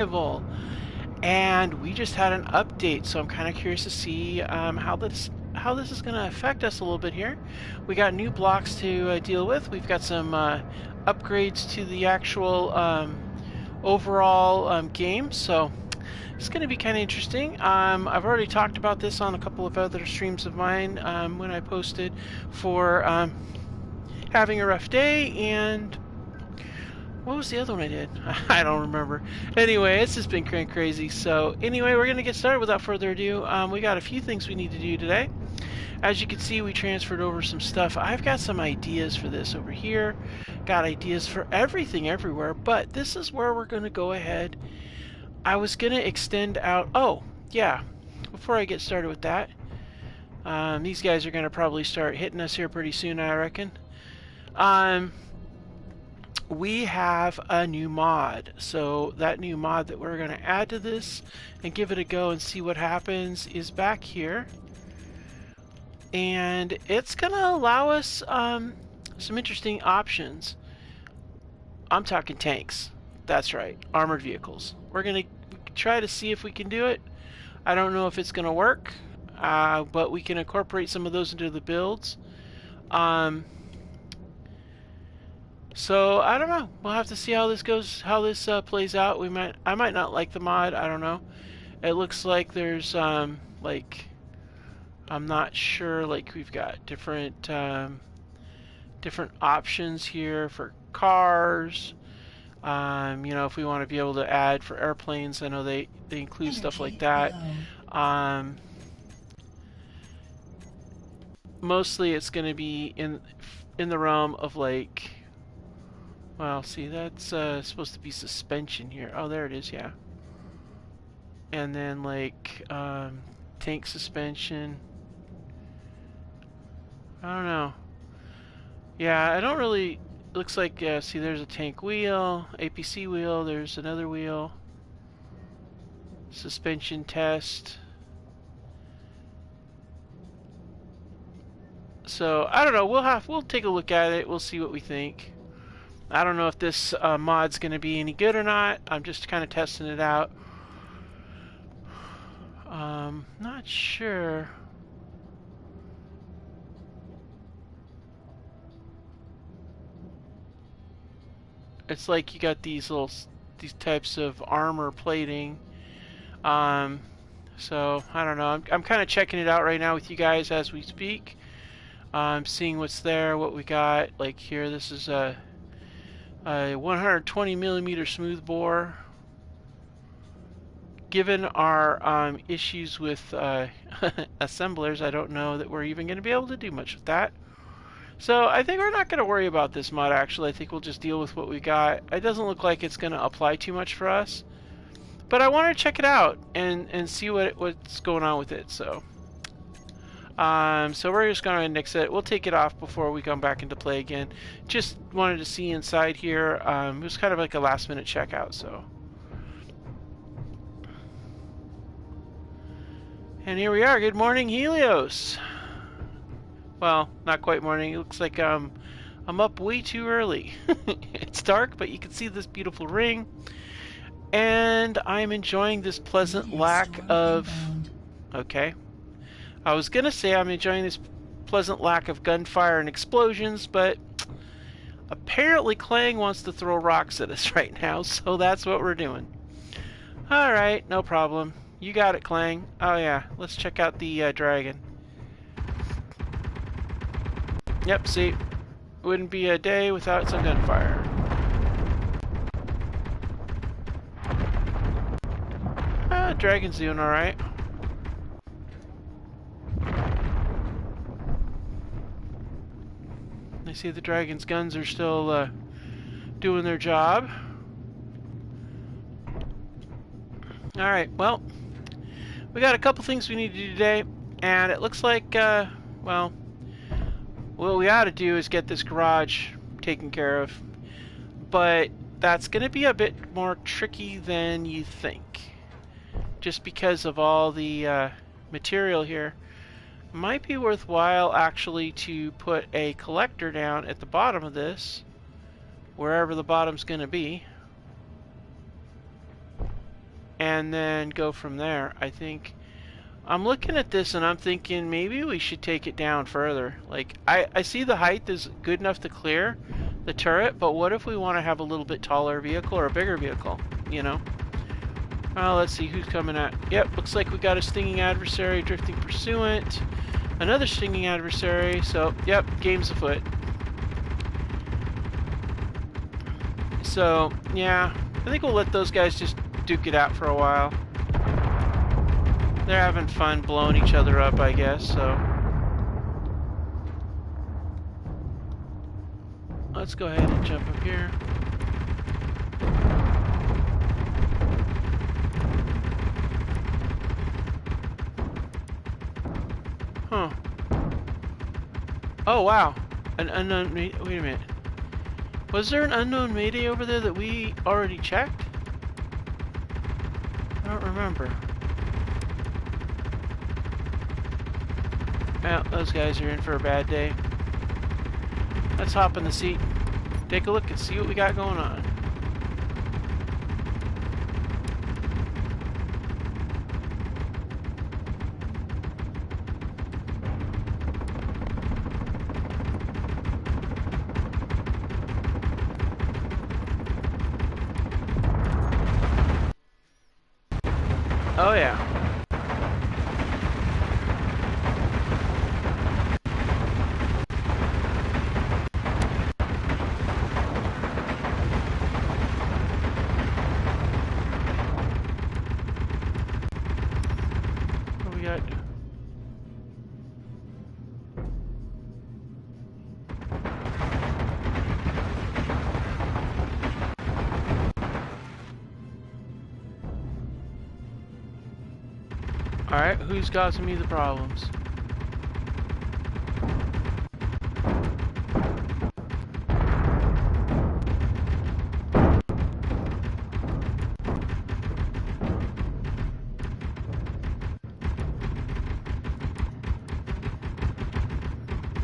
survival, and we just had an update, so I'm kind of curious to see how this is going to affect us a little bit here. We got new blocks to deal with. We've got some upgrades to the actual overall game, so it's going to be kind of interesting. I've already talked about this on a couple of other streams of mine when I posted for having a rough day, and what was the other one I did? I don't remember. Anyway, it's just been crazy. So anyway, we're going to get started without further ado. We got a few things we need to do today. As you can see, we transferred over some stuff. I've got some ideas for this over here. Got ideas for everything everywhere, but this is where we're going to go ahead. I was going to extend out... Oh, yeah. Before I get started with that, these guys are going to probably start hitting us here pretty soon, I reckon. We have a new mod. So that new mod that we're going to add to this and give it a go and see what happens is back here. And it's going to allow us some interesting options. I'm talking tanks. That's right, armored vehicles. We're going to try to see if we can do it. I don't know if it's going to work, but we can incorporate some of those into the builds. So I don't know. We'll have to see how this goes, how this plays out. I might not like the mod. I don't know. It looks like there's like, I'm not sure. Like, we've got different different options here for cars. You know, if we want to be able to add for airplanes, I know they include stuff like that. Mostly, it's going to be in the realm of like. Well, see, that's supposed to be suspension here. Oh, there it is, yeah. And then, like, tank suspension. I don't know. Yeah, I don't really... Looks like, see, there's a tank wheel, APC wheel, there's another wheel. Suspension test. So, I don't know. We'll take a look at it. We'll see what we think. I don't know if this mod's going to be any good or not. I'm just kind of testing it out. Not sure. It's like you got these types of armor plating. So I don't know. I'm kind of checking it out right now with you guys as we speak. Seeing what's there, what we got. Like here, this is a 120 millimeter smoothbore. Given our issues with assemblers, I don't know that we're even going to be able to do much with that. So I think we're not going to worry about this mod, actually. I think we'll just deal with what we got. It doesn't look like it's going to apply too much for us. But I want to check it out and see what's going on with it. So so we're just going to nix it. We'll take it off before we come back into play again. Just wanted to see inside here. It was kind of like a last minute checkout. So, and here we are. Good morning, Helios. Well, not quite morning. It looks like I'm up way too early. It's dark, but you can see this beautiful ring. And I'm enjoying this pleasant lack of... Okay. I was going to say I'm enjoying this pleasant lack of gunfire and explosions, but apparently Clang wants to throw rocks at us right now, so that's what we're doing. Alright, no problem. You got it, Clang. Oh yeah, let's check out the dragon. Yep, see, wouldn't be a day without some gunfire. Dragon's doing alright. I see the dragon's guns are still doing their job. Alright, well, we got a couple things we need to do today, and it looks like, well, what we ought to do is get this garage taken care of. But that's going to be a bit more tricky than you think. Just because of all the material here. Might be worthwhile actually to put a collector down at the bottom of this, wherever the bottom's going to be. and then go from there. I think I'm looking at this and I'm thinking maybe we should take it down further. Like, I see the height is good enough to clear the turret, but what if we want to have a little bit taller vehicle or a bigger vehicle, you know? Let's see who's coming at. Yep, looks like we got a stinging adversary, drifting pursuant, another stinging adversary, so yep, game's afoot. So, yeah, I think we'll let those guys just duke it out for a while. They're having fun blowing each other up, I guess, so. Let's go ahead and jump up here. Huh. Oh, wow. An unknown... Wait a minute. Was there an unknown mayday over there that we already checked? I don't remember. Well, those guys are in for a bad day. Let's hop in the seat, take a look and see what we got going on. Oh yeah. What we got? Alright, who's causing me the problems?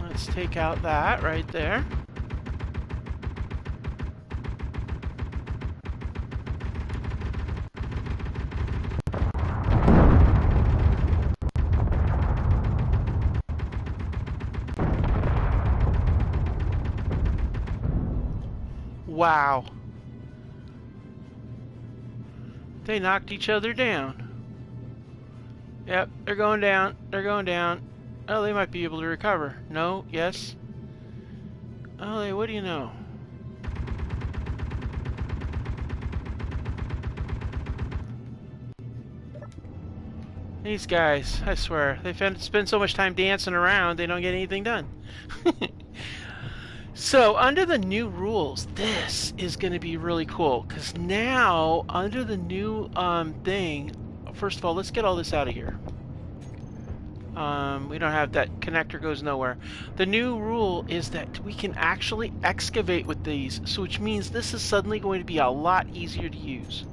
Let's take out that right there. Wow. They knocked each other down. Yep, they're going down. They're going down. Oh, they might be able to recover. No, yes. Oh, what do you know? These guys, I swear, they spend so much time dancing around, they don't get anything done. So, under the new rules, this is going to be really cool, because now, under the new thing, first of all, let's get all this out of here. We don't have that connector goes nowhere. The new rule is that we can actually excavate with these, so which means this is suddenly going to be a lot easier to use.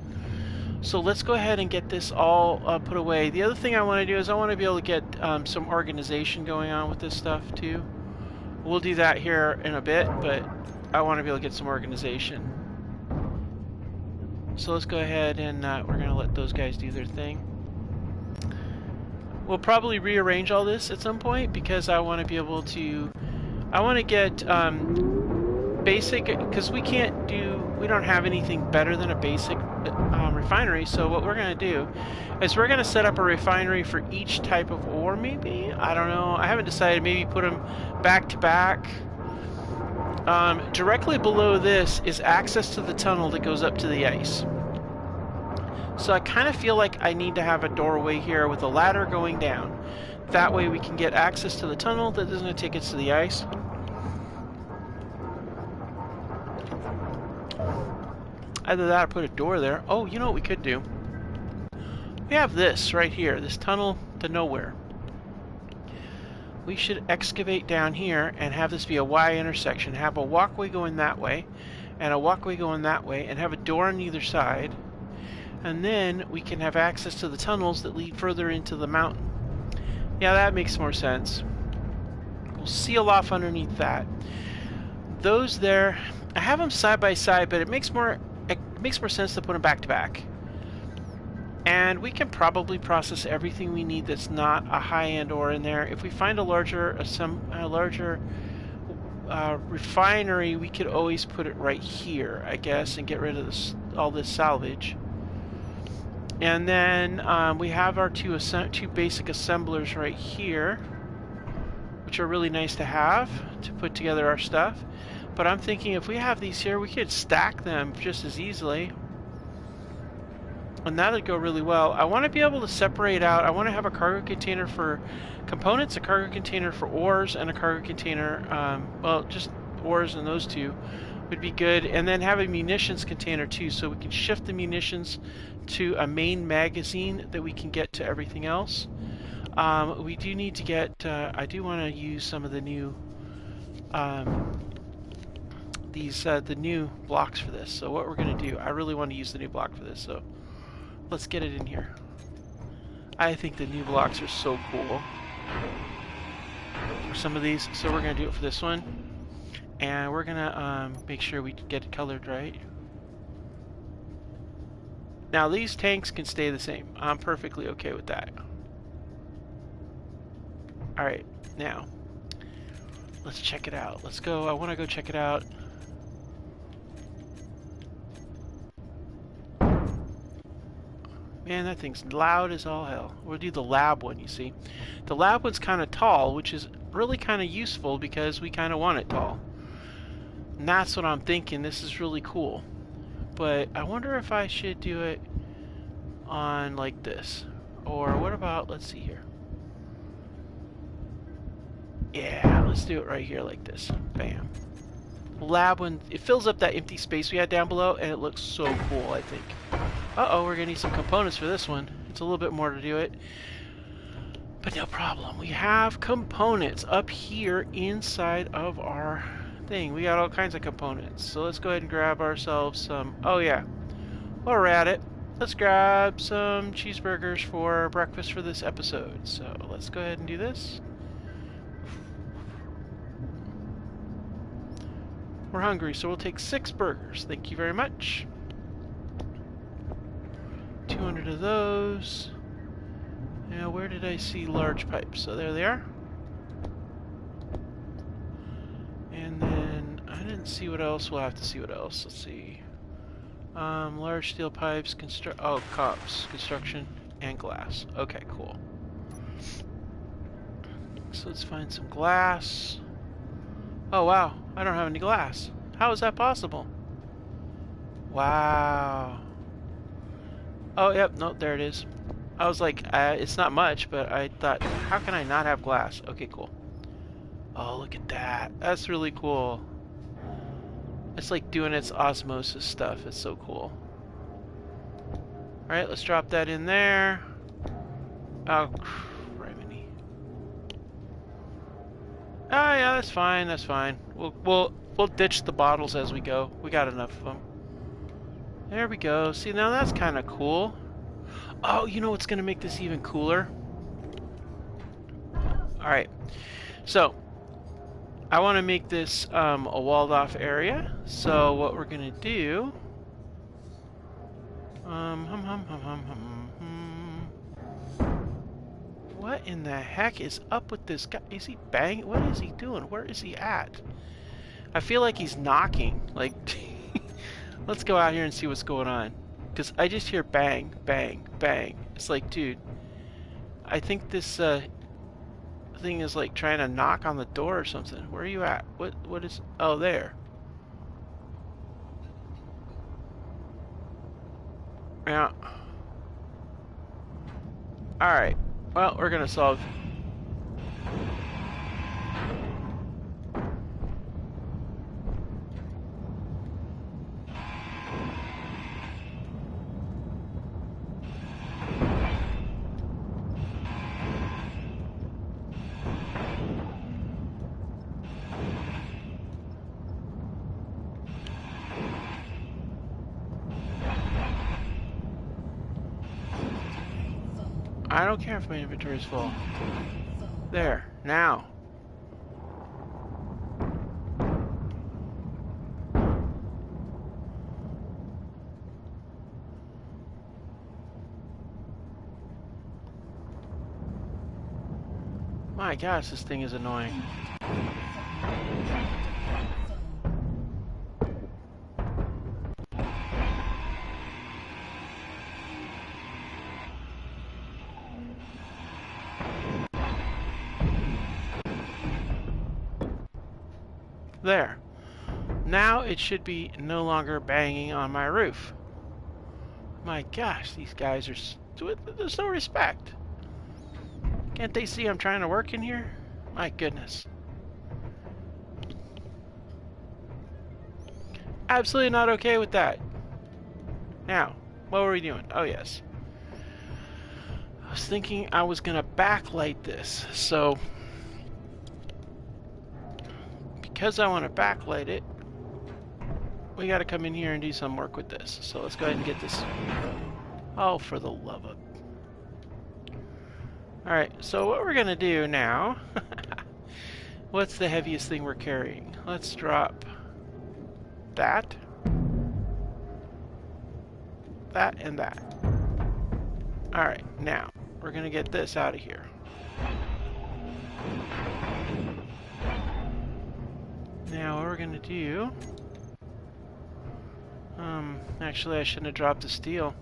So let's go ahead and get this all put away. The other thing I want to do is I want to be able to get some organization going on with this stuff too. We'll do that here in a bit, but I want to be able to get some organization. So let's go ahead and we're going to let those guys do their thing. We'll probably rearrange all this at some point because I want to be able to... I want to get basic, because we don't have anything better than a basic refinery, so what we're going to do is we're going to set up a refinery for each type of ore, maybe? I don't know. I haven't decided. Maybe put them back to back. Directly below this is access to the tunnel that goes up to the ice. So I kind of feel like I need to have a doorway here with a ladder going down. That way we can get access to the tunnel that doesn't take us to the ice. Either that or put a door there. Oh, you know what we could do? We have this right here, this tunnel to nowhere. We should excavate down here and have this be a Y intersection. Have a walkway going that way, and a walkway going that way, and have a door on either side. And then we can have access to the tunnels that lead further into the mountain. Yeah, that makes more sense. We'll seal off underneath that. Those there, I have them side by side, but it makes more sense to put them back to back. And we can probably process everything we need that's not a high-end ore in there. If we find a larger refinery, we could always put it right here, I guess, and get rid of all this salvage. And then we have our two basic assemblers right here, which are really nice to have to put together our stuff. But I'm thinking if we have these here, we could stack them just as easily. And that would go really well. I want to be able to separate out. I want to have a cargo container for components, a cargo container for ores, and a cargo container, well, just ores and those two would be good. And then have a munitions container too, so we can shift the munitions to a main magazine that we can get to everything else. We do need to get, I do want to use some of the new, the new blocks for this. So what we're going to do, I really want to use the new block for this, so let's get it in here. I think the new blocks are so cool for some of these, so we're going to do it for this one. And we're going to make sure we get it colored right. Now these tanks can stay the same. I'm perfectly okay with that. Alright, now let's check it out. Let's go. I want to go check it out. Man, that thing's loud as all hell. We'll do the lab one, you see. The lab one's kind of tall, which is really kind of useful because we kind of want it tall. And that's what I'm thinking. This is really cool. But I wonder if I should do it on like this. Or what about, let's see here. Yeah, let's do it right here like this. Bam. Lab one, it fills up that empty space we had down below, and it looks so cool, I think. Uh-oh, we're going to need some components for this one. It's a little bit more to do it. But no problem. We have components up here inside of our thing. We got all kinds of components. So let's go ahead and grab ourselves some... Oh, yeah. While we're at it, let's grab some cheeseburgers for breakfast for this episode. So let's go ahead and do this. We're hungry, so we'll take 6 burgers. Thank you very much. 200 of those. Now, where did I see large pipes? So there they are. And then I didn't see what else. We'll have to see what else. Let's see. Large steel pipes, cups, construction, and glass. Okay, cool. So let's find some glass. Oh wow, I don't have any glass. How is that possible? Wow. Oh, yep, no, there it is. I was like, it's not much, but I thought, how can I not have glass? Okay, cool. Oh, look at that. That's really cool. It's like doing its osmosis stuff. It's so cool. Alright, let's drop that in there. Oh, criminy. Oh, yeah, that's fine, that's fine. We'll ditch the bottles as we go. We got enough of them. There we go. See, now that's kind of cool. Oh, you know what's going to make this even cooler? Alright, so I want to make this a walled off area. So what we're going to do... What in the heck is up with this guy? Is he banging? What is he doing? Where is he at? I feel like he's knocking. Like, let's go out here and see what's going on. Because I just hear bang, bang, bang. It's like, dude, I think this thing is like trying to knock on the door or something. Where are you at? What is... Oh, there. Yeah. Alright. Well, we're gonna solve... I don't care if my inventory is full. There, now. My gosh, this thing is annoying. There. Now it should be no longer banging on my roof. My gosh, these guys are... There's no respect. Can't they see I'm trying to work in here? My goodness. Absolutely not okay with that. Now, what were we doing? Oh, yes. I was thinking I was going to backlight this. So, because I want to backlight it, we got to come in here and do some work with this. So let's go ahead and get this. Oh, for the love of... Alright, so what we're going to do now... What's the heaviest thing we're carrying? Let's drop that. That and that. Alright, now, we're going to get this out of here. Now, what we're going to do... actually, I shouldn't have dropped the steel.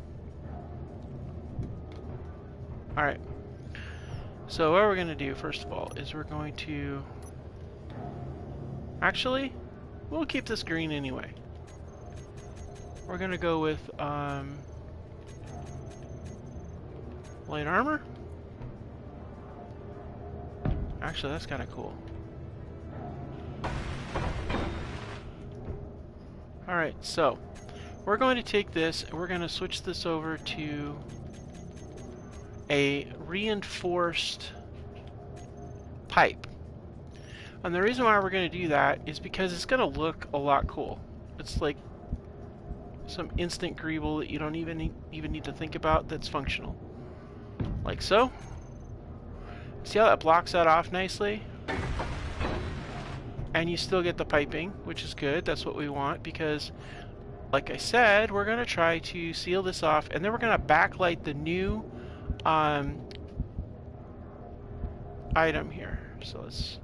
Alright. So, what we're going to do, first of all, is we're going to... Actually, we'll keep this green anyway. We're going to go with, light armor? Actually, that's kind of cool. Alright, so we're going to take this and we're going to switch this over to a reinforced pipe. And the reason why we're going to do that is because it's going to look a lot cool. It's like some instant greeble that you don't even need to think about that's functional. Like so. See how that blocks that off nicely? And you still get the piping, which is good. That's what we want because, like I said, we're going to try to seal this off and then we're going to backlight the new item here. So let's...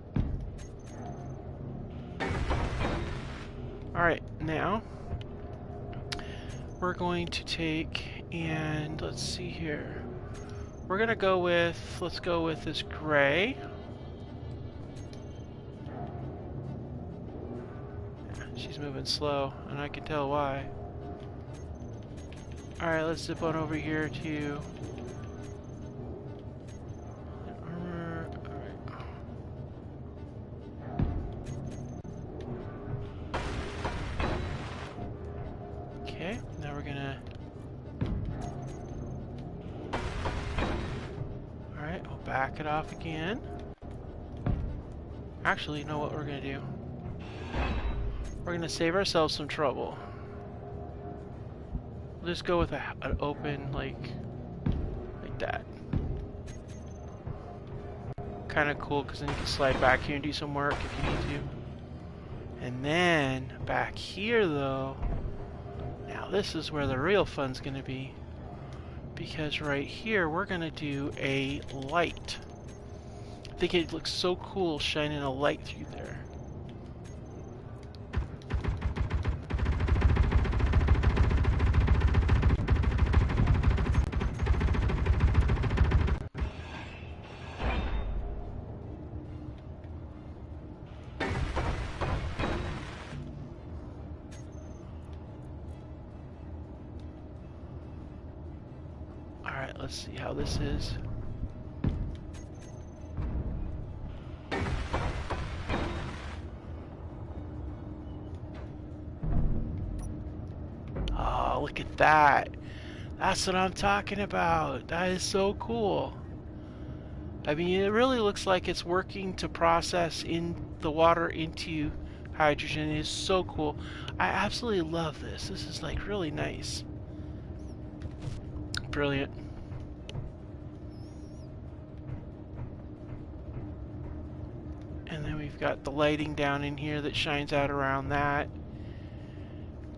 Alright, now we're going to take and let's see here. We're going to go with, let's go with this gray. She's moving slow, and I can tell why. Alright, let's zip on over here to... armor. Alright. Okay, now we're gonna... Alright, we'll back it off again. Actually, you know what we're gonna do? We're going to save ourselves some trouble. We'll just go with an open, like that. Kind of cool, because then you can slide back here and do some work if you need to. And then, back here though, now this is where the real fun's going to be. Because right here, we're going to do a light. I think it looks so cool shining a light through there. Alright, let's see how this is. Oh, look at that. That's what I'm talking about. That is so cool. I mean, it really looks like it's working to process in the water into hydrogen. It is so cool. I absolutely love this. This is like really nice. Brilliant. And then we've got the lighting down in here that shines out around that.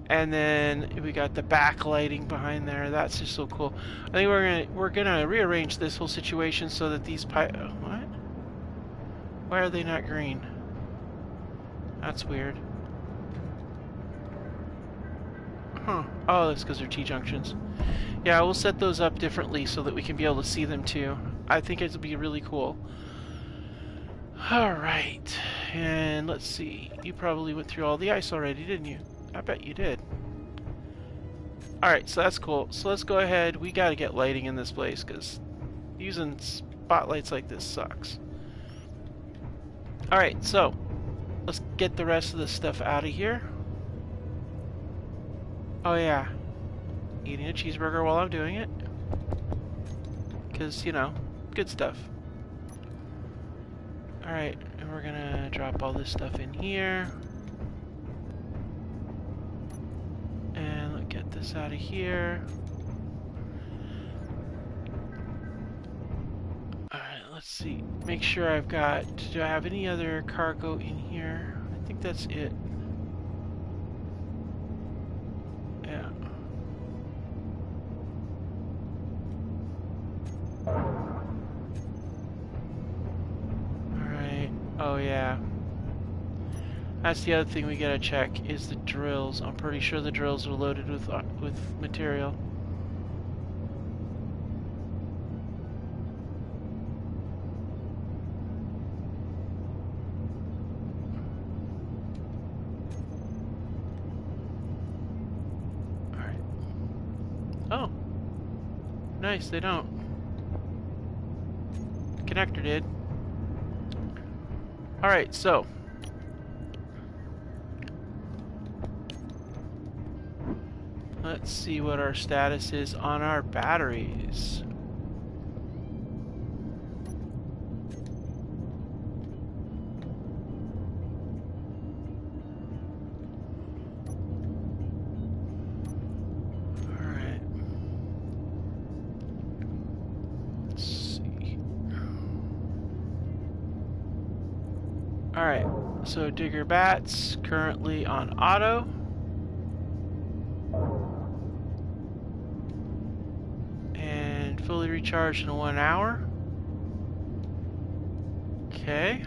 And then we got the backlighting behind there. That's just so cool. I think we're gonna rearrange this whole situation so that these what? Why are they not green? That's weird. Huh. Oh, that's because they're T-junctions. Yeah, we'll set those up differently so that we can be able to see them too. I think it'll be really cool. Alright. And let's see. You probably went through all the ice already, didn't you? I bet you did. Alright, so that's cool. So let's go ahead. We gotta get lighting in this place because using spotlights like this sucks. Alright, so let's get the rest of this stuff out of here. Oh yeah, eating a cheeseburger while I'm doing it. Because, you know, good stuff. Alright, and we're gonna drop all this stuff in here. And let's get this out of here. Alright, let's see. Make sure I've got... Do I have any other cargo in here? I think that's it. Yeah. Alright. Oh yeah. That's the other thing we gotta check is the drills. I'm pretty sure the drills are loaded with material. Alright. Oh. Nice, they don't. The connector did. Alright, so. Let's see what our status is on our batteries. Alright. Let's see. Alright, so Digger Bats currently on auto. Fully recharged in 1 hour. Okay.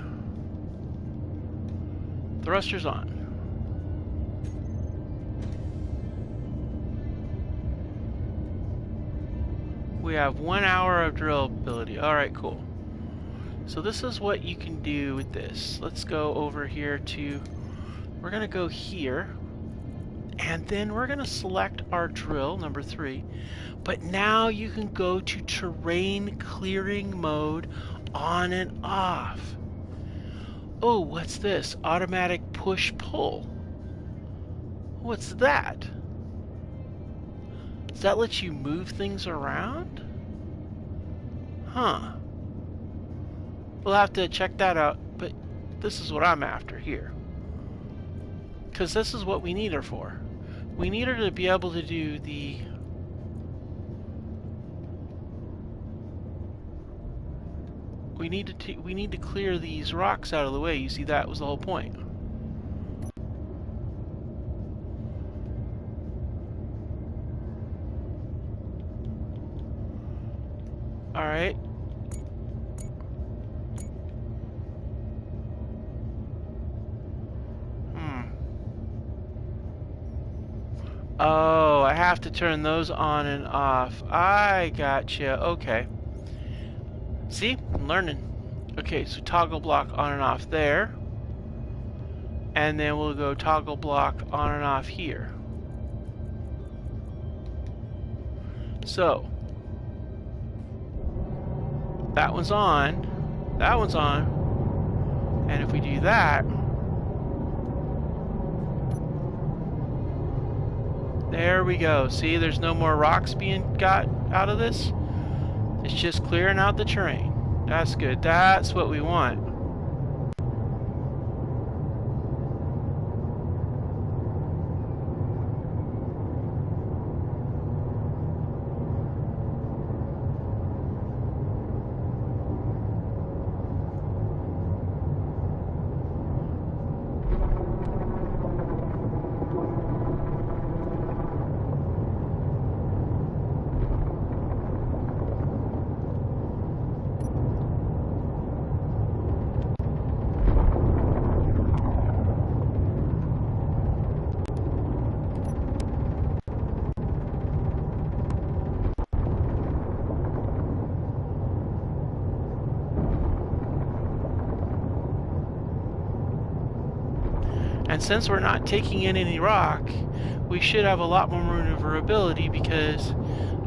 Thrusters on. We have 1 hour of drill ability. Alright, cool. So this is what you can do with this. Let's go over here to... We're going to go here. And then we're going to select our drill, number 3. But now you can go to terrain clearing mode on and off. Oh, what's this? Automatic push-pull. What's that? Does that let you move things around? Huh. We'll have to check that out, but this is what I'm after here. Because this is what we need her for. We need her to be able to do the... We need to clear these rocks out of the way. You see, that was the whole point. All right. Oh, I have to turn those on and off. I gotcha. Okay. See? I'm learning. Okay, so toggle block on and off there. And then we'll go toggle block on and off here. So, that one's on. That one's on. And if we do that, there we go. See, there's no more rocks being got out of this. It's just clearing out the terrain. That's good. That's what we want. since we're not taking in any rock, we should have a lot more maneuverability because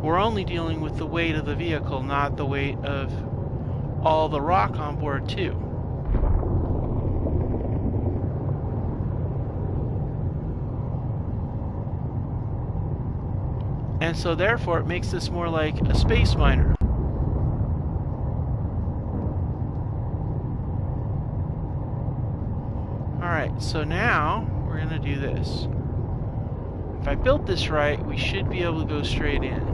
we're only dealing with the weight of the vehicle, not the weight of all the rock on board too. And so therefore it makes this more like a space miner. Alright, so now we're going to do this. If I built this right, we should be able to go straight in.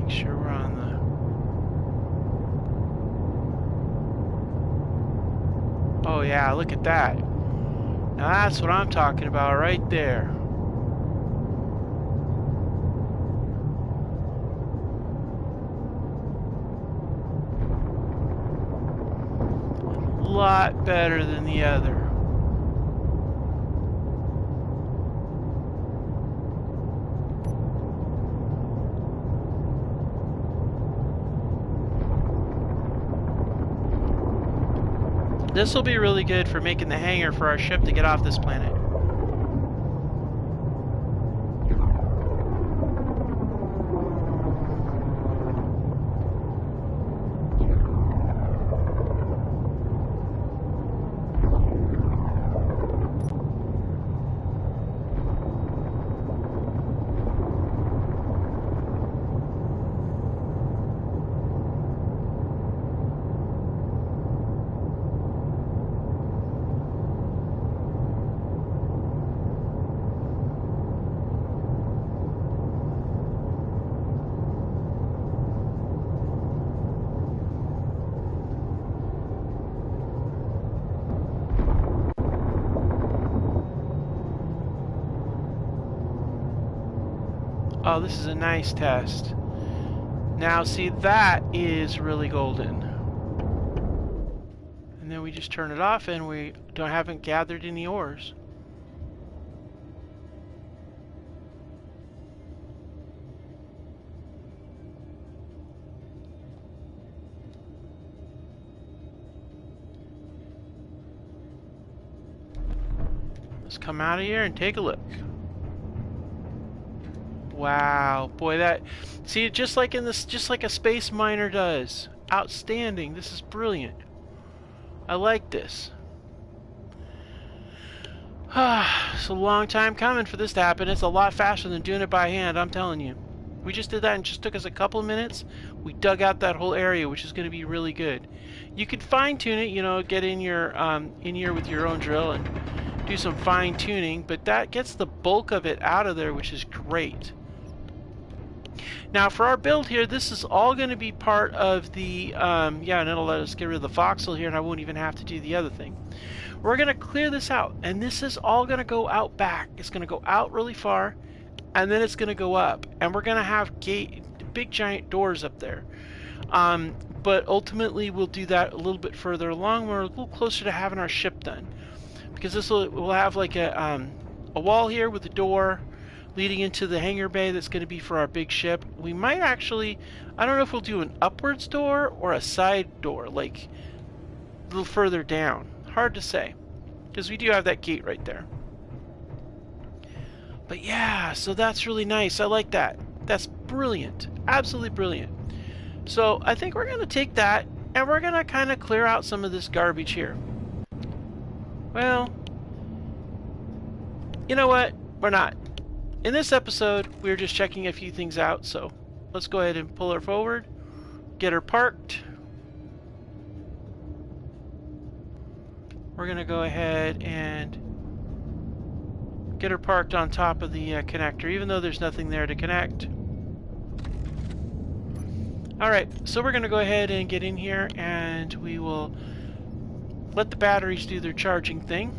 Sure we're on the... Oh yeah, look at that. Now that's what I'm talking about right there. A lot better than the other. This will be really good for making the hangar for our ship to get off this planet. Oh, this is a nice test. Now, see, that is really golden. And then we just turn it off and we haven't gathered any ores. Let's come out of here and take a look. Wow, boy, that, see, just like in this, just like a space miner does. Outstanding. This is brilliant. I like this. It's a long time coming for this to happen. It's a lot faster than doing it by hand, I'm telling you. We just did that and it just took us a couple of minutes. We dug out that whole area, which is going to be really good. You could fine tune it, you know, get in here with your own drill and do some fine tuning, but that gets the bulk of it out of there, which is great. Now for our build here, this is all going to be part of the, yeah, and it'll let us get rid of the voxel here, and I won't even have to do the other thing. We're going to clear this out, and this is all going to go out back. It's going to go out really far, and then it's going to go up, and we're going to have big giant doors up there. But ultimately we'll do that a little bit further along. We're a little closer to having our ship done, because this will have like a wall here with a door leading into the hangar bay that's going to be for our big ship. We might actually, I don't know if we'll do an upwards door or a side door, like a little further down. Hard to say, because we do have that gate right there. But yeah, so that's really nice. I like that. That's brilliant. Absolutely brilliant. So I think we're going to take that and we're going to kind of clear out some of this garbage here. Well, you know what? We're not. In this episode, we're just checking a few things out, so let's go ahead and pull her forward, get her parked. We're going to go ahead and get her parked on top of the connector, even though there's nothing there to connect. Alright, so we're going to go ahead and get in here, and we will let the batteries do their charging thing.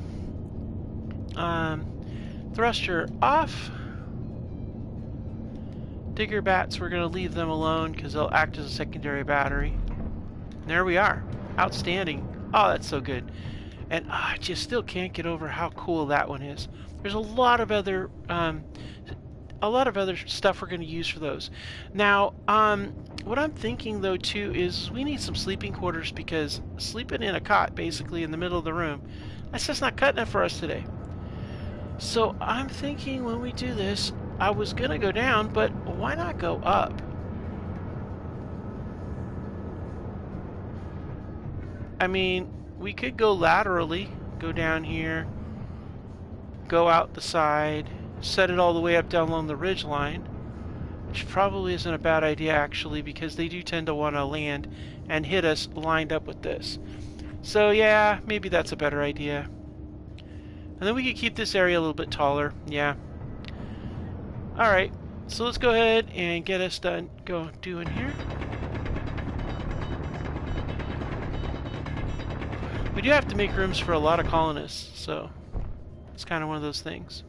Thruster off. Digger bats, we're going to leave them alone because they'll act as a secondary battery. And there we are. Outstanding. Oh, that's so good. And I just still can't get over how cool that one is. There's a lot of other stuff we're going to use for those. Now, what I'm thinking though too is we need some sleeping quarters because sleeping in a cot basically in the middle of the room, that's just not cutting it for us today. So I'm thinking when we do this, I was going to go down, but why not go up? I mean, we could go laterally, go down here, go out the side, set it all the way up down along the ridge line, which probably isn't a bad idea actually because they do tend to want to land and hit us lined up with this. So yeah, maybe that's a better idea. And then we could keep this area a little bit taller. Yeah. Alright, so let's go ahead and get us done doing here. We do have to make rooms for a lot of colonists, so it's kind of one of those things.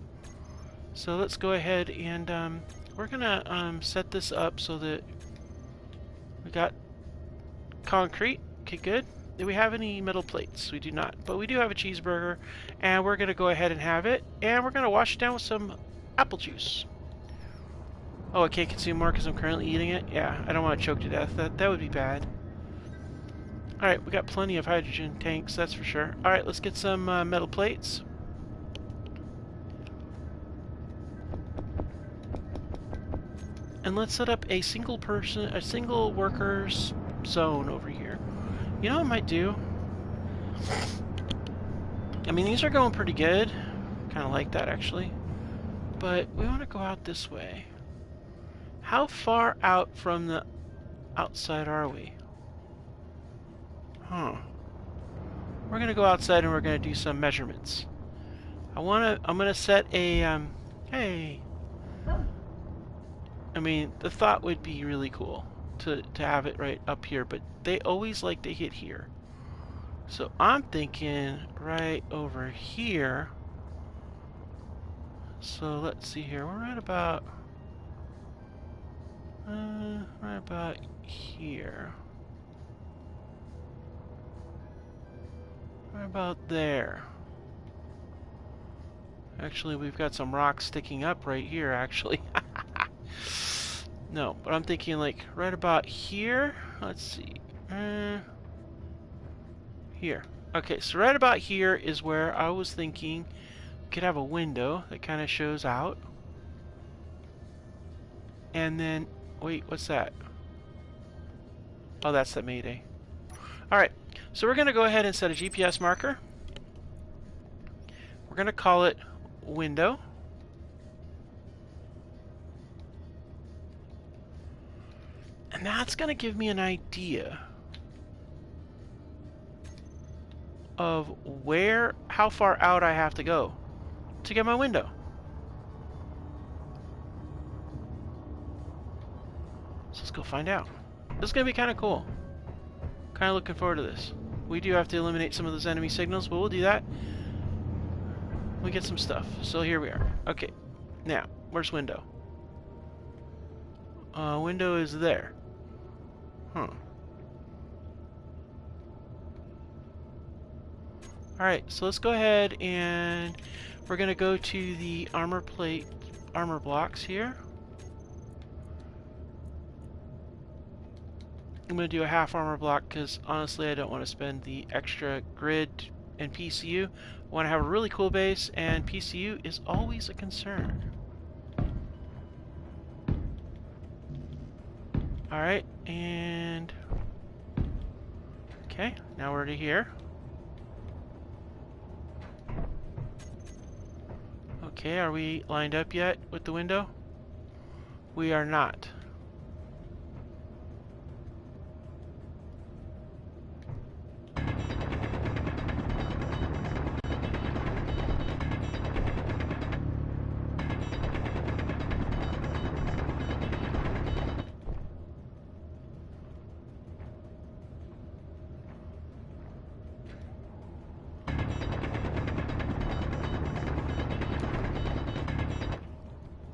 So let's go ahead and we're gonna set this up so that we got concrete. Okay, good. Do we have any metal plates? We do not, but we do have a cheeseburger, and we're gonna go ahead and have it, and we're gonna wash it down with some apple juice. Oh, I can't consume more because I'm currently eating it? Yeah, I don't want to choke to death. That would be bad. Alright, we got plenty of hydrogen tanks, that's for sure. Alright, let's get some metal plates. And let's set up a single workers zone over here. You know what I might do? I mean, these are going pretty good. Kind of like that, actually. But we want to go out this way. How far out from the outside are we? Huh. We're gonna go outside and we're gonna do some measurements. I'm gonna set a hey. I mean, the thought would be really cool to have it right up here, but they always like to hit here. So I'm thinking right over here. So let's see here. We're right about here. Right about there. Actually, we've got some rocks sticking up right here, actually. No, but I'm thinking like right about here. Let's see. Here. Okay, so right about here is where I was thinking we could have a window that kind of shows out. And then, wait, what's that? Oh, that's the Mayday. Alright, so we're going to go ahead and set a GPS marker. We're going to call it window. And that's going to give me an idea of how far out I have to go to get my window. So let's go find out. This is going to be kind of cool. Kind of looking forward to this. We do have to eliminate some of those enemy signals, but we'll do that. We get some stuff. So here we are. Okay. Now, where's window? Window is there. Huh. Alright, so let's go ahead and we're going to go to the armor blocks here. I'm going to do a half armor block because honestly I don't want to spend the extra grid and PCU. I want to have a really cool base, and PCU is always a concern. Alright, and okay, now we're to here. Okay, are we lined up yet with the window? We are not.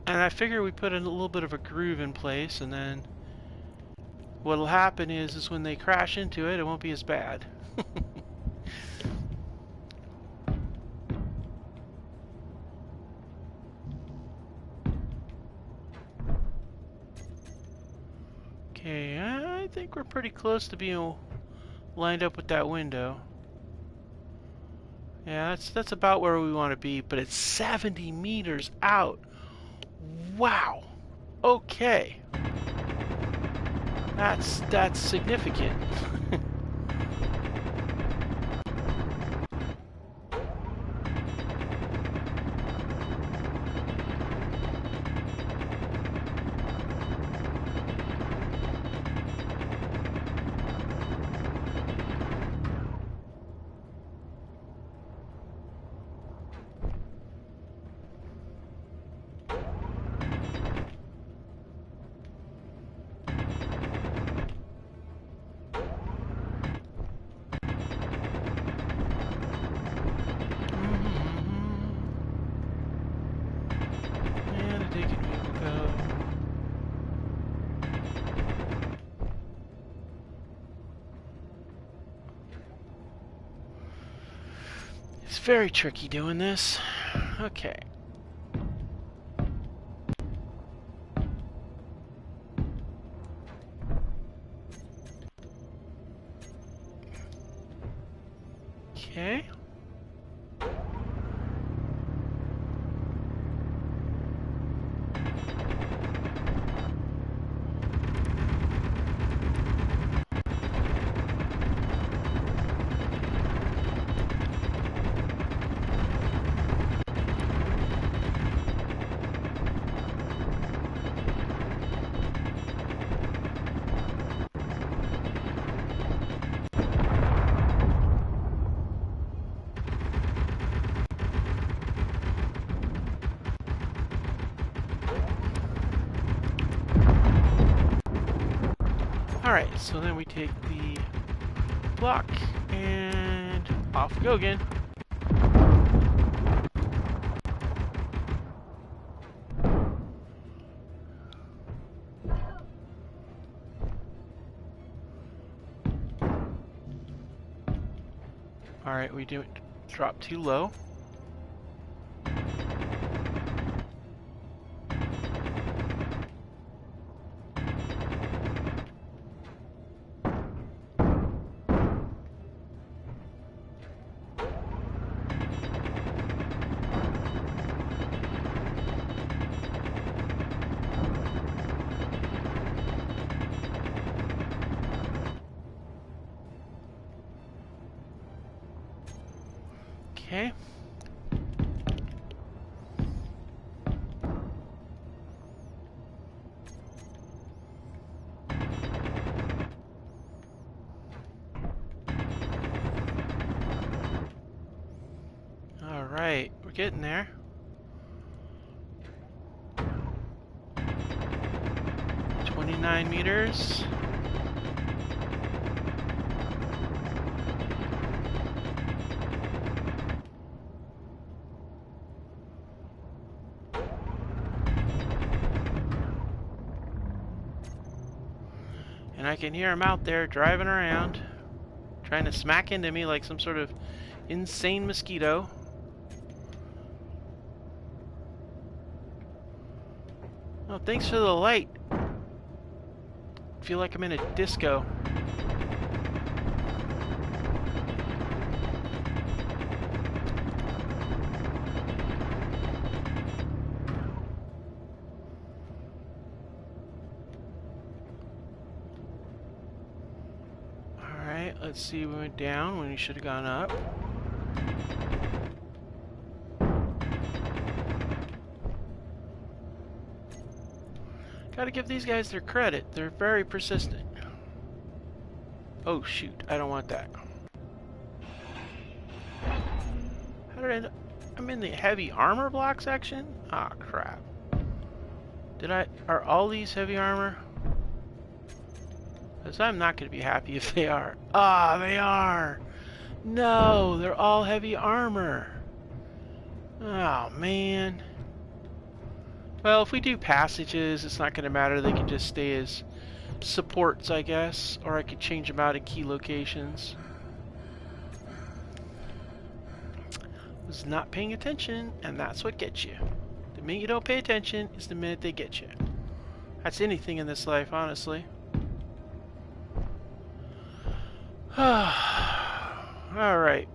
And I figure we put a little bit of a groove in place, and then what'll happen is when they crash into it, it won't be as bad. Okay, I think we're pretty close to being lined up with that window. Yeah, that's about where we want to be, but it's 70 meters out. Wow. Okay. That's significant. And a digging we will go. It's very tricky doing this. Okay. Okay. Alright, so then we take the block and off we go again. Alright, we do drop too low. Okay. Alright, we're getting there. .29 meters. And I can hear him out there driving around, trying to smack into me like some sort of insane mosquito. Oh, thanks for the light. Feel like I'm in a disco. Alright, let's see, we went down when we should have gone up. Gotta give these guys their credit. They're very persistent. Oh shoot, I don't want that. How did I end up? I'm in the heavy armor block section? Ah, crap. Are all these heavy armor? Because I'm not going to be happy if they are. Ah, they are! No, they're all heavy armor. Oh, man. Well, if we do passages, it's not going to matter. They can just stay as supports, I guess. Or I could change them out in key locations. Was not paying attention, and that's what gets you. The minute you don't pay attention is the minute they get you. That's anything in this life, honestly. Alright.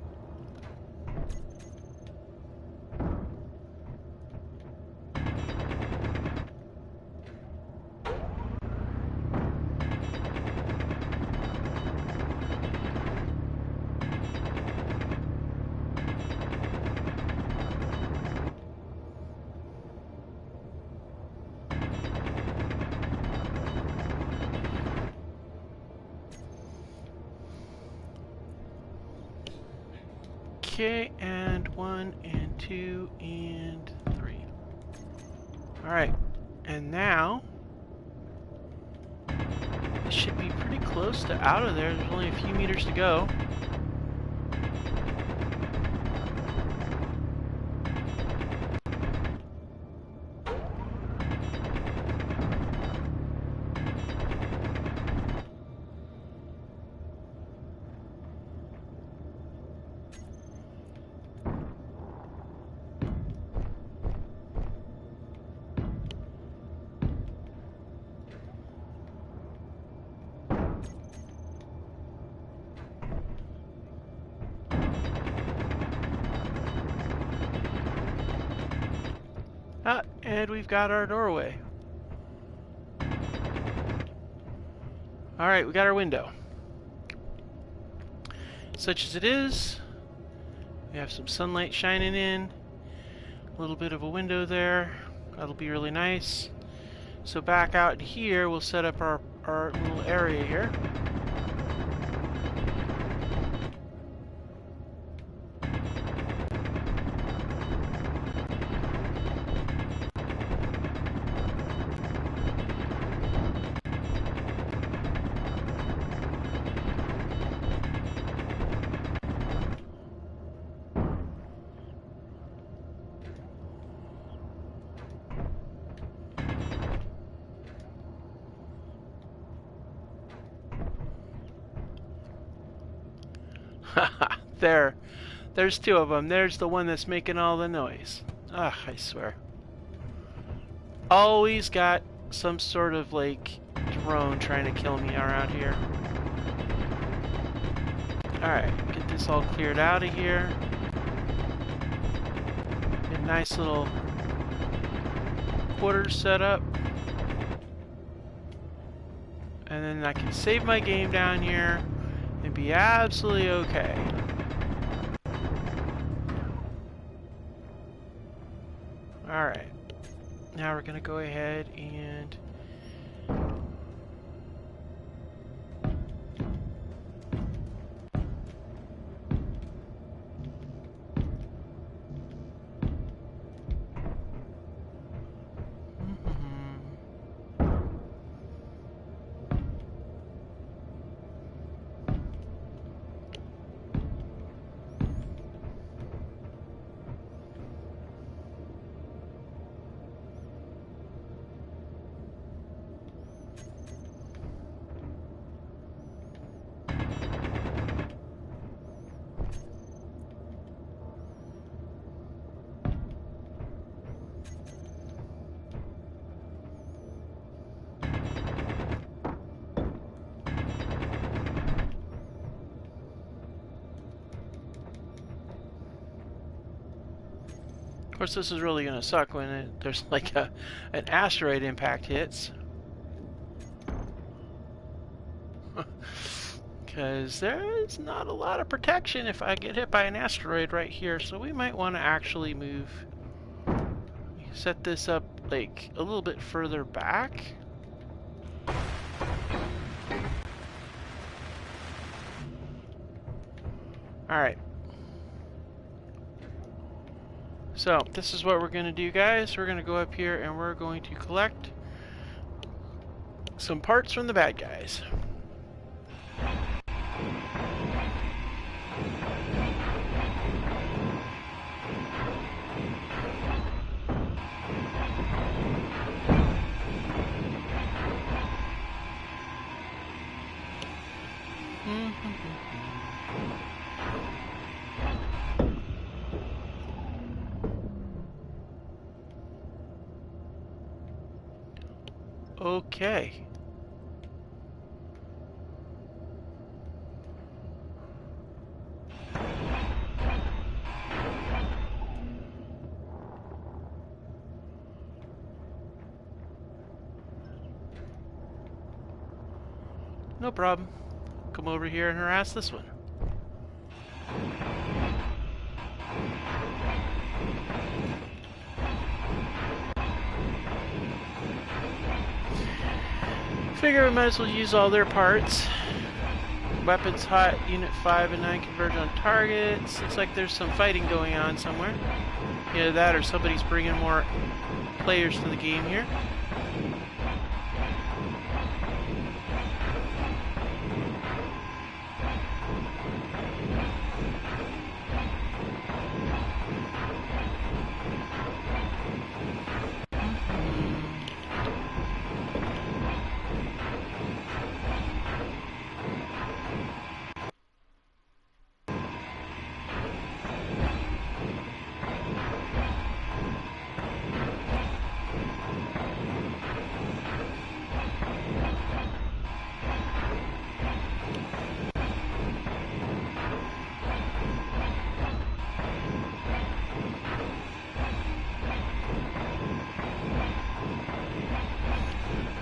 Okay, and 1, and 2, and 3. Alright, and now it should be pretty close to out of there. There's only a few meters to go. Ah, and we've got our doorway. Alright, we got our window. Such as it is, we have some sunlight shining in. A little bit of a window there. That'll be really nice. So back out here, we'll set up our little area here. There's two of them. There's the one that's making all the noise. Ugh, I swear. Always got some sort of, like, drone trying to kill me around here. Alright, get this all cleared out of here. Get a nice little quarters set up. And then I can save my game down here and be absolutely okay. Alright, now we're going to go ahead and of course, this is really going to suck when there's like an asteroid impact hits. Because there's not a lot of protection if I get hit by an asteroid right here, so we might want to actually move. Set this up like a little bit further back. Alright. So, this is what we're going to do, guys. We're going to go up here and we're going to collect some parts from the bad guys. Okay. No problem. Come over here and harass this one. Figure we might as well use all their parts. Weapons hot, Unit 5 and 9 converge on targets. Looks like there's some fighting going on somewhere. Either that or somebody's bringing more players to the game here.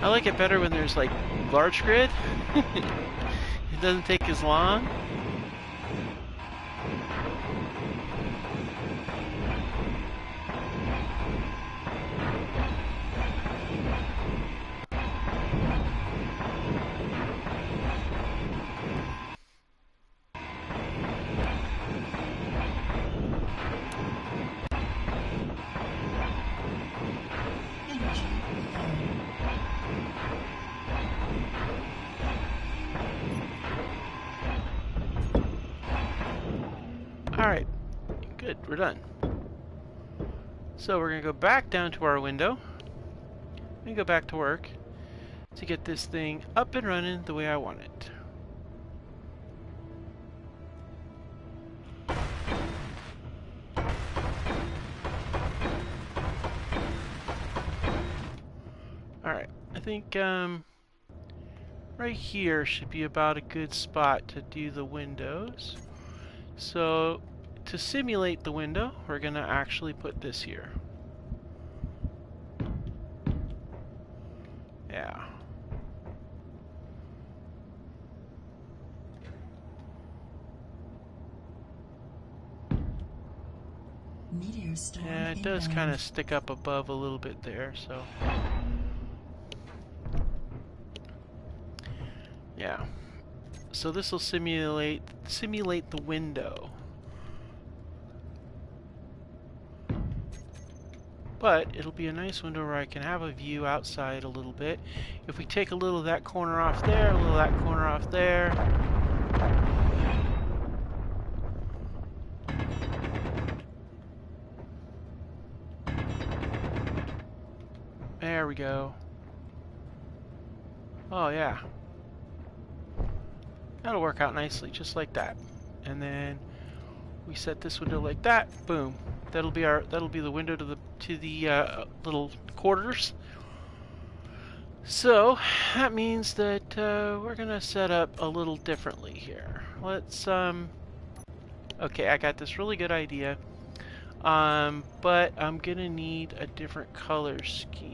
I like it better when there's like large grid. It doesn't take as long. Alright, good, we're done. So we're going to go back down to our window and go back to work to get this thing up and running the way I want it. Alright, I think right here should be about a good spot to do the windows. So to simulate the window, we're going to actually put this here. Yeah. Yeah, it does kind of stick up above a little bit there, so. Yeah. So this will simulate the window. But it'll be a nice window where I can have a view outside a little bit. If we take a little of that corner off there, a little of that corner off there. There we go. Oh yeah. That'll work out nicely, just like that. And then we set this window like that. Boom. That'll be the window to the little quarters. So that means that we're gonna set up a little differently here. Let's okay, I got this really good idea. But I'm gonna need a different color scheme.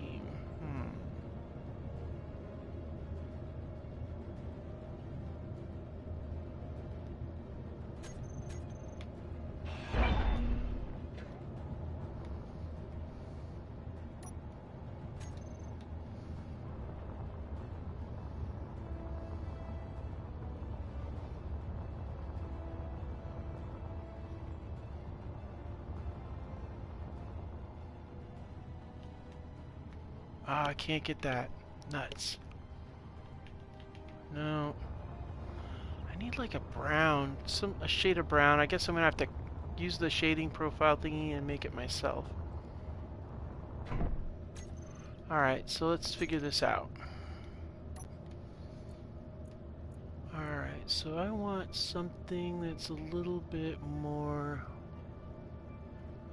Ah, I can't get that. Nuts. No. I need like a brown, a shade of brown. I guess I'm gonna have to use the shading profile thingy and make it myself. Alright, so let's figure this out. Alright, so I want something that's a little bit more...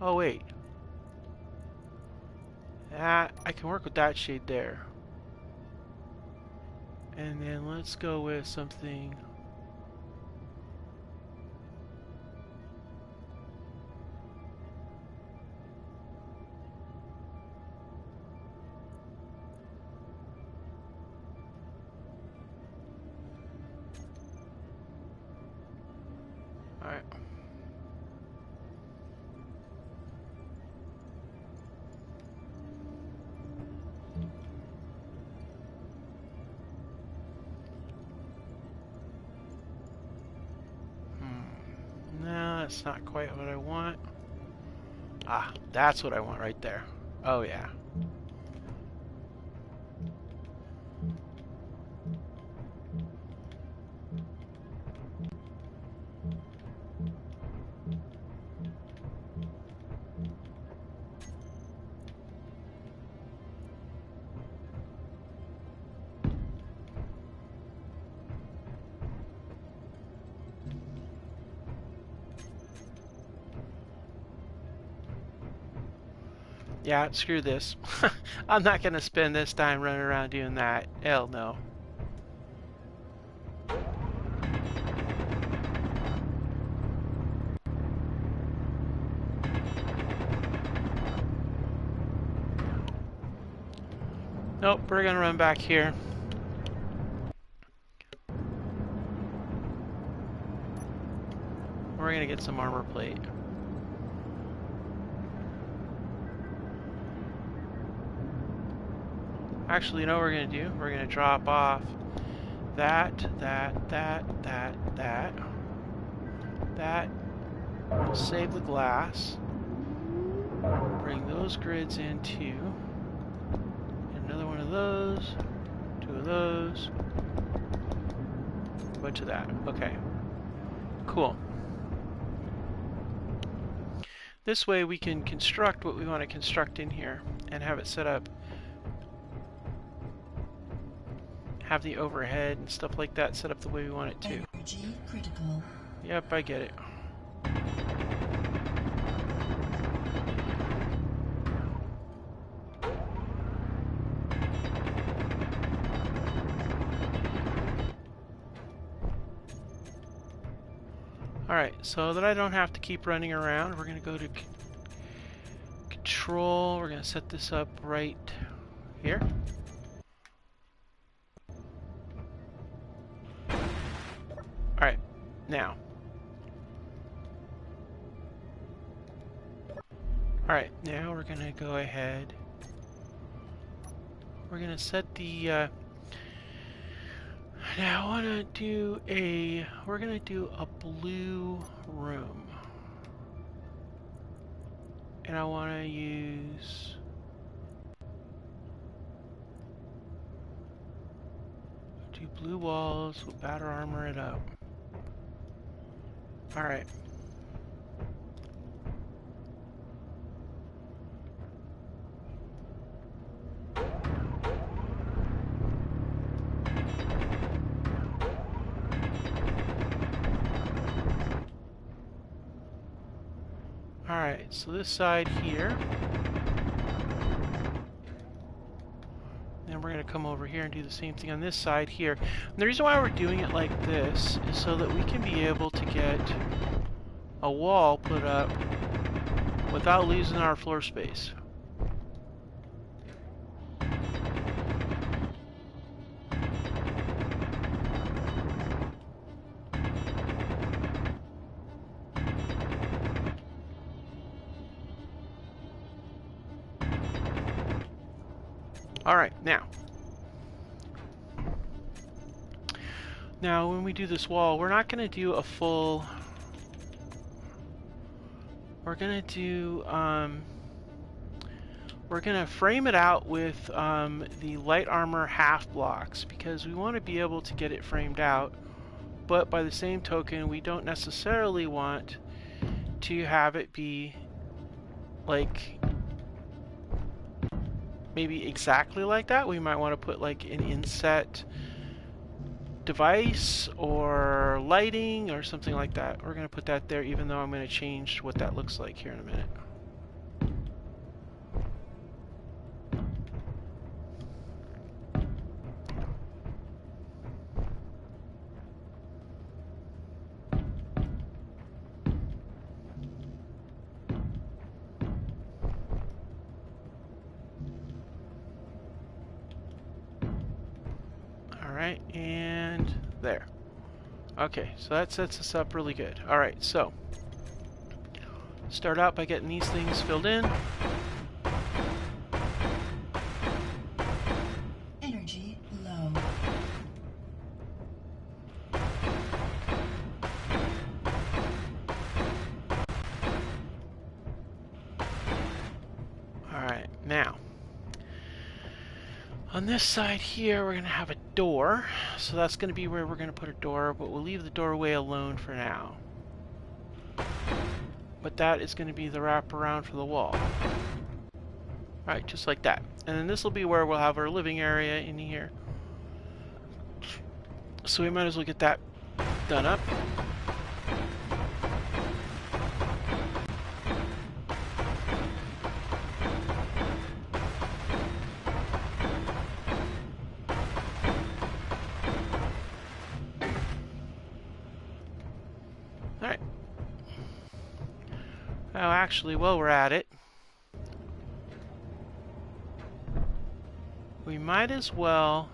Oh wait. I can work with that shade there. And then let's go with something. All right. No, that's not quite what I want. Ah, that's what I want right there. Oh, yeah. Yeah, screw this. I'm not going to spend this time running around doing that. Hell no. Nope, we're going to run back here. We're going to get some armor plate. Actually, you know what we're going to do? We're going to drop off that. Save the glass. Bring those grids in too. Another one of those. 2 of those. A bunch of that. Okay. Cool. This way we can construct what we want to construct in here and have it set up. Have the overhead and stuff like that set up the way we want it to. Energy critical. Yep, I get it. Alright, so that I don't have to keep running around, we're going to go to control. We're going to set this up right here. Alright, now. Alright, now we're going to go ahead. We're going to set the... now I want to do a... We're going to do a blue room. And I want to use... do blue walls, we'll batter armor it up. Alright. Alright, so this side here. Then we're going to come over here and do the same thing on this side here. And the reason why we're doing it like this is so that we can be able to get a wall put up without losing our floor space. Alright, now when we do this wall, we're not going to do a full... We're going to do... we're going to frame it out with the light armor half blocks because we want to be able to get it framed out, but by the same token, we don't necessarily want to have it be like... maybe exactly like that. We might want to put like an inset device or lighting or something like that. We're going to put that there, even though I'm going to change what that looks like here in a minute. right, and there. Okay, so that sets us up really good. All right, so start out by getting these things filled in. Energy low. All right, now on this side here, we're going to have a door. So that's going to be where we're going to put a door, but we'll leave the doorway alone for now. But that is going to be the wraparound for the wall. Alright, just like that. And then this will be where we'll have our living area in here. So we might as well get that done up. Alright. Well, actually, while we're at it, we might as well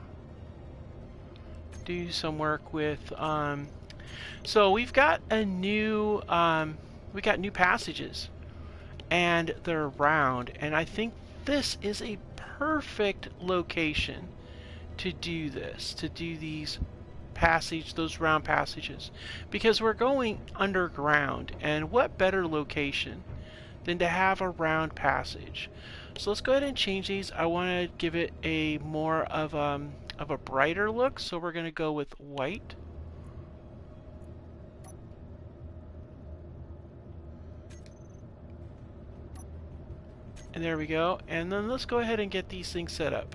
do some work with, so we've got a new, we got new passages, and they're round, and I think this is a perfect location to do this, to do these those round passages, because we're going underground, and what better location than to have a round passage. So let's go ahead and change these. I want to give it a more of a brighter look, so we're going to go with white. And there we go. And then let's go ahead and get these things set up.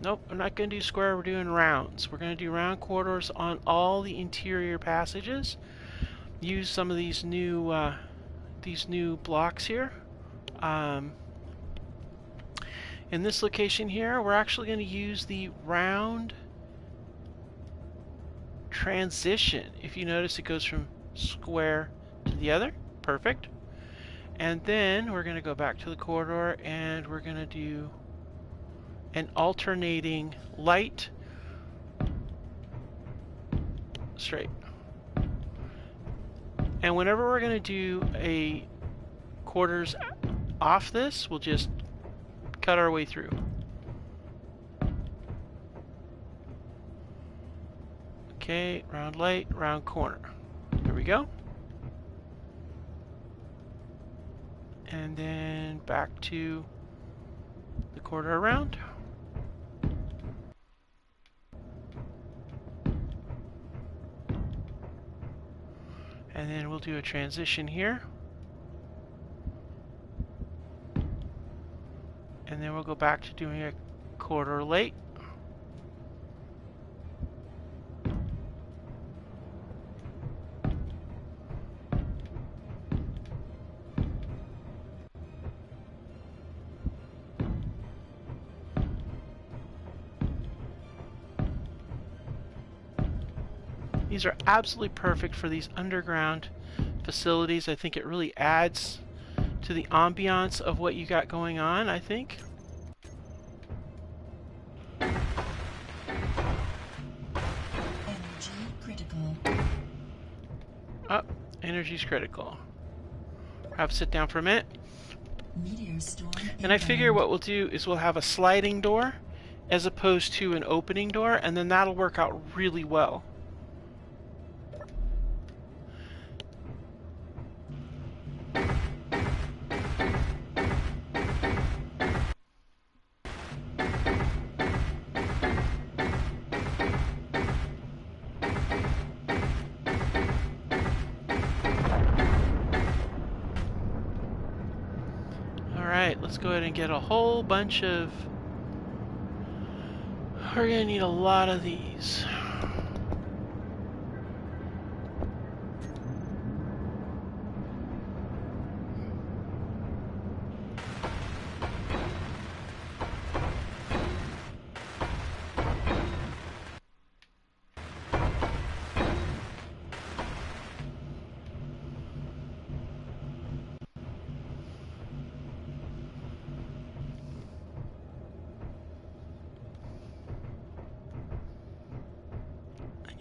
Nope, I'm not going to do square, we're doing rounds. We're going to do round corridors on all the interior passages. Use some of these new blocks here. In this location here, we're actually going to use the round transition. If you notice, it goes from square to the other. Perfect. And then we're going to go back to the corridor, and we're going to do an alternating light, straight. And whenever we're going to do a quarters off this, we'll just cut our way through. Okay, round light, round corner. There we go. And then back to the quarter around. And then we'll do a transition here. And then we'll go back to doing a quarter late. These are absolutely perfect for these underground facilities. I think it really adds to the ambiance of what you got going on, I think. Energy critical. Oh, energy's critical. Have to sit down for a minute. Meteor storm And I figure what we'll do is we'll have a sliding door as opposed to an opening door, and then that'll work out really well. Let's go ahead and get a whole bunch of... We're going to need a lot of these.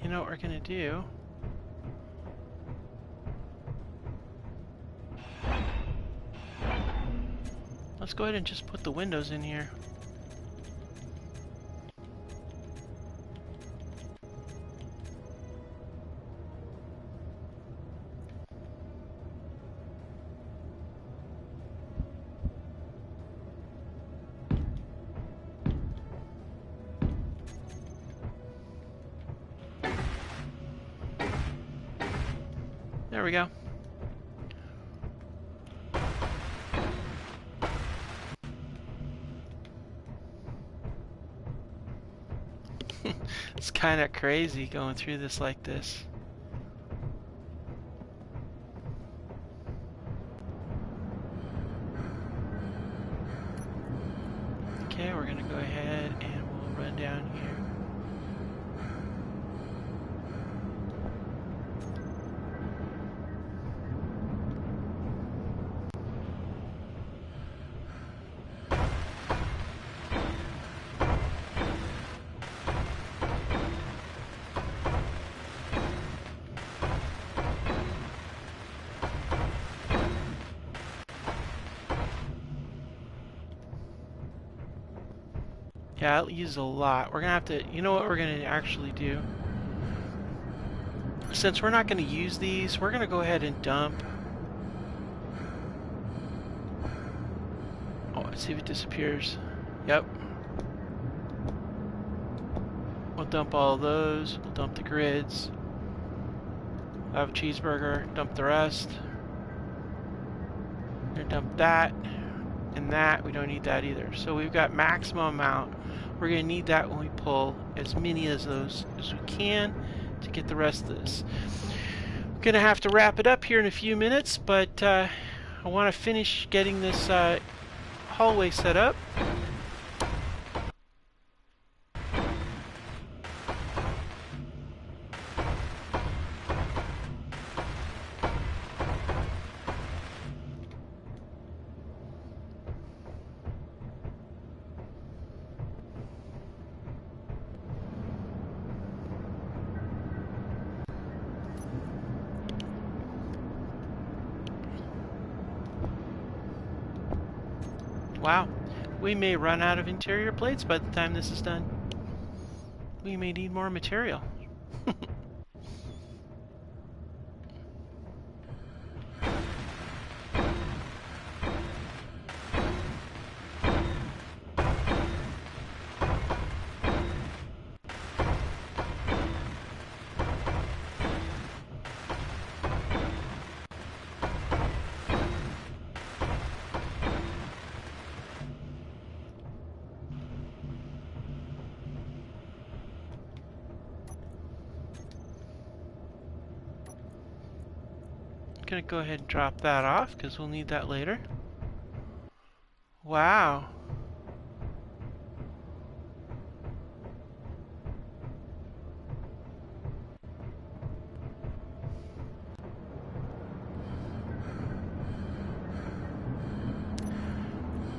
You know what we're gonna do? Let's go ahead and just put the windows in here. There we go. It's kind of crazy going through this like this. Okay, we're gonna go ahead and we'll run down here. Yeah, it uses a lot. We're gonna have to, you know what we're gonna actually do? Since we're not gonna use these, we're gonna go ahead and dump. Oh, let's see if it disappears. Yep. We'll dump all those. We'll dump the grids. We'll have a cheeseburger. Dump the rest. We're gonna dump that and that. We don't need that either. So we've got maximum amount. We're going to need that when we pull as many of those as we can to get the rest of this. I'm going to have to wrap it up here in a few minutes, but I want to finish getting this hallway set up. Wow, we may run out of interior plates by the time this is done. We may need more material. Gonna go ahead and drop that off because we'll need that later. Wow.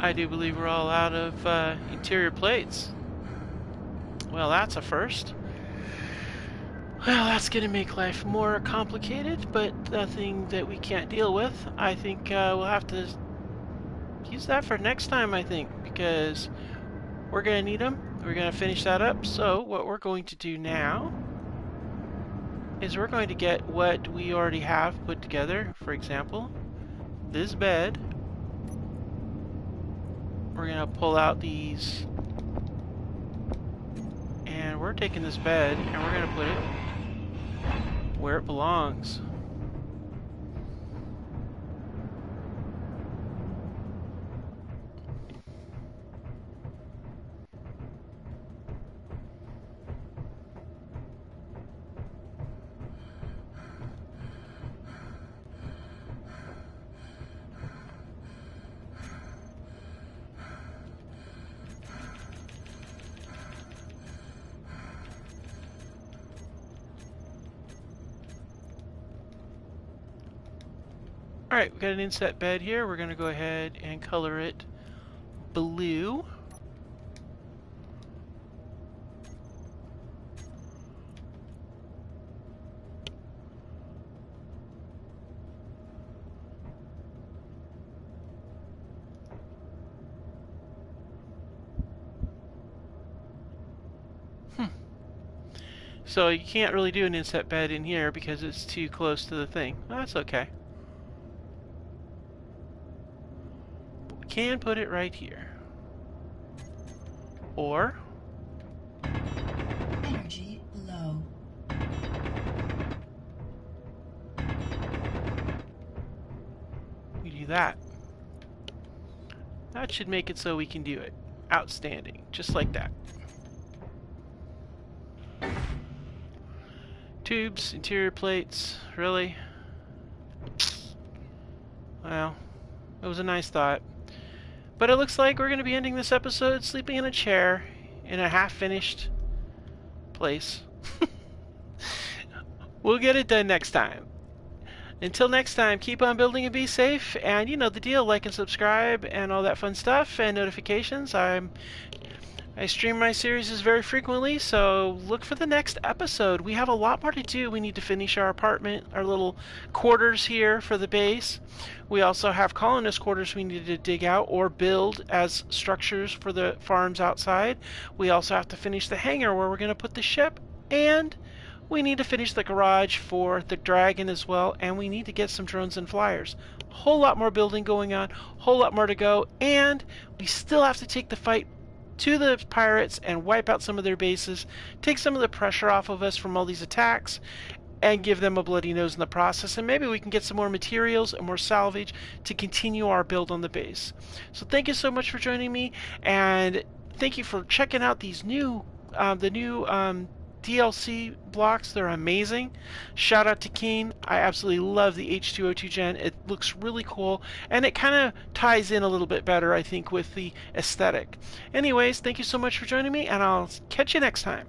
I do believe we're all out of interior plates. Well, that's a first. Well, that's going to make life more complicated, but nothing that we can't deal with. I think we'll have to use that for next time, I think, because we're going to need them. We're going to finish that up. So what we're going to do now is we're going to get what we already have put together. For example, this bed. We're going to pull out these, and we're taking this bed and we're going to put it where it belongs. Alright, we've got an inset bed here. We're going to go ahead and color it blue. So you can't really do an inset bed in here because it's too close to the thing. Well, that's okay. But we can put it right here. Or Energy low. we do that. That should make it so we can do it. Outstanding. Just like that. Tubes, interior plates, really? Well, it was a nice thought. But it looks like we're going to be ending this episode sleeping in a chair in a half-finished place. We'll get it done next time. Until next time, keep on building and be safe. And you know the deal, like and subscribe and all that fun stuff and notifications. I stream my series very frequently, so look for the next episode. We have a lot more to do. We need to finish our apartment, our little quarters here for the base. We also have colonist quarters we need to dig out or build as structures for the farms outside. We also have to finish the hangar where we're going to put the ship, and we need to finish the garage for the dragon as well, and we need to get some drones and flyers. A whole lot more building going on, a whole lot more to go, and we still have to take the fight to the pirates and wipe out some of their bases, take some of the pressure off of us from all these attacks, and give them a bloody nose in the process. And maybe we can get some more materials and more salvage to continue our build on the base. So thank you so much for joining me, and thank you for checking out these new, DLC blocks. They're amazing. Shout out to Keen. I absolutely love the H2O2 gen. It looks really cool, and it kind of ties in a little bit better, I think, with the aesthetic. Anyways, thank you so much for joining me, and I'll catch you next time.